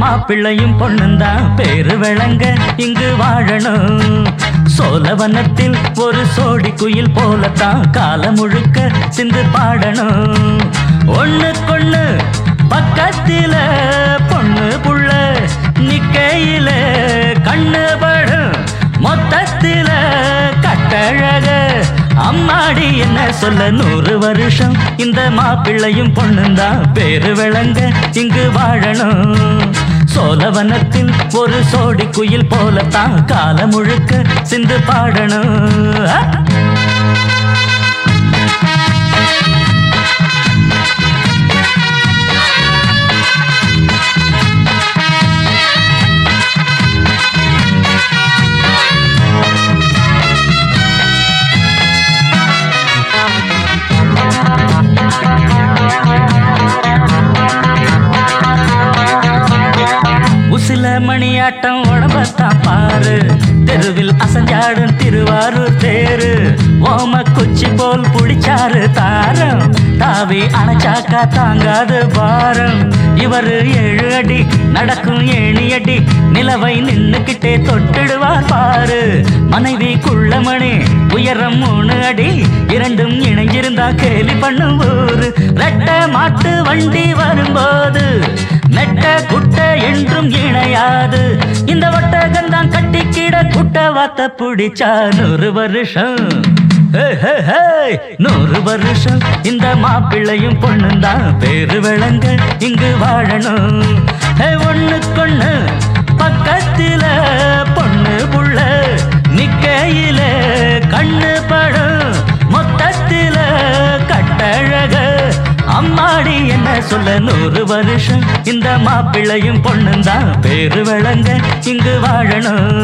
மாப்பிள்ளையும் பொண்ணுந்தான் பேரு விளங்க இங்கு வாழணும். சோழவனத்தில் ஒரு சோடி குயில் போலத்தான் காலம் முழுக்க சிந்து பாடணும். ஒண்ணுக்கொண்ணு பக்கத்தில பொண்ணு புள்ள நிக்கையில கண்ணு படும் மொத்தத்தில கட்டழக அம்மாடி என்ன சொல்ல 100 வருஷம் இந்த மாப்பிள்ளையும் பொண்ணுந்தான் பேரு விளங்க இங்கு வாழணும். சோழவனத்தில் ஒரு சோடி குயில் போலத்தான் காலம் முழுக்க சிந்து பாடணும். உசில மணியாட்டம் உடம்பத்தான் பாரு, தெருவில் அசஞ்சாடும் திருவாரூர் தேரு. ஓம குச்சி போல் புடிச்சாரு தாரம், தாவி அணைச்சாக்கா தாங்காது பாரம். இவரு 7 அடி நடக்கும் 7 அடி, நிலவை நின்னுக்கிட்டே தொட்டுடுவார் பாரு. மனைவி குள்ளமணி உயரம் 3 அடி, இரண்டும் இணைஞ்சிருந்தா கேலி பண்ணும் ஊரு. ரெட்ட மாட்டு வண்டி வரும்போது நெட்ட குட்ட என்றும் இணையாது. இந்த ஒட்டகந்தான் கட்டிக்கிட குட்ட வாத்த புடிச்சா 100 வருஷம். 100 வருஷம் இந்த மாப்பிள்ளையும் பொண்ணுந்தான் பேரு விளங்க இங்கு வாழணும். ஒண்ணுக்கொண்ணு பக்கத்தில பொண்ணு புள்ள நிக்கையில கண்ணு படும் மொத்தத்தில கட்டழக அம்மாடி என்ன சொல்ல 100 வருஷம் இந்த மாப்பிள்ளையும் பொண்ணுந்தான் பேரு விளங்க இங்கு வாழணும்.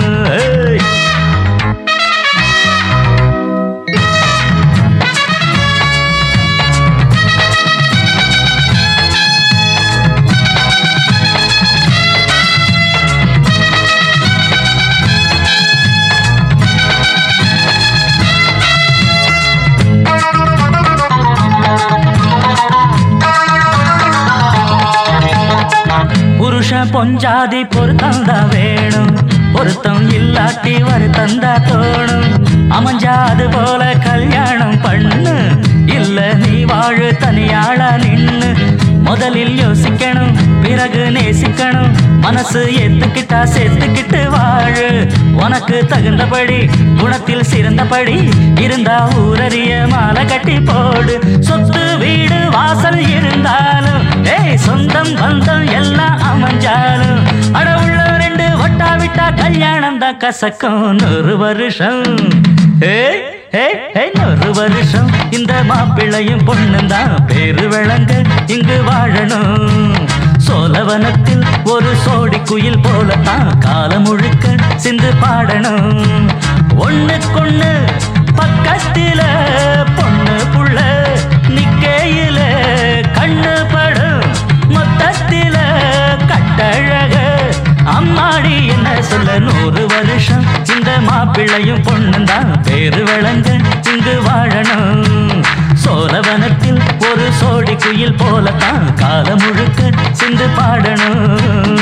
புருஷன் பொஞ்சாதி பொருத்தந்தா வேணும், பொருத்தம் இல்லாட்டி வருத்தந்தா தோணும். அமைஞ்சாது போல கல்யாணம் பண்ணு, இல்ல நீ வாழு தனியாளா நின்னு. முதலில் யோசிக்கணும் பிறகு நேசிக்கணும், மனசு ஏத்துக்கிட்டா சேர்த்துக்கிட்டு வாழு. உனக்கு தகுந்தபடி குணத்தில் சிறந்தபடி இருந்தா ஊரறிய மாலை கட்டி போடு. சொத்து வீடு வாசல் இருந்தாலும் சொந்தம் பந்தம் எல்லாம் அமைஞ்சாலும் அட உள்ள 2 ஒட்டா விட்டா கல்யாணம் தான் கசக்கும். 100 வருஷம் 100 வருஷம் இந்த மாப்பிள்ளையும் பொண்ணுந்தான் பேரு விளங்க இங்கு வாழணும். சோழவனத்தில் ஒரு சோடி குயில் போலத்தான் காலம் முழுக்க சிந்து பாடணும். ஒண்ணுக்கொண்ணு பக்கத்தில பொண்ணு புள்ள நிக்கையில கண்ணு படும் மொத்தத்தில கட்டழக அம்மாடி என்ன சொல்ல 100 வருஷம் இந்த மாப்பிள்ளையும் பொண்ணுந்தான் பேரு விளங்க இங்கு வாழணும். சோழவனத்தில் ஒரு சோடி குயில் போலத்தான் காலம் முழுக்க சிந்து பாடணும்.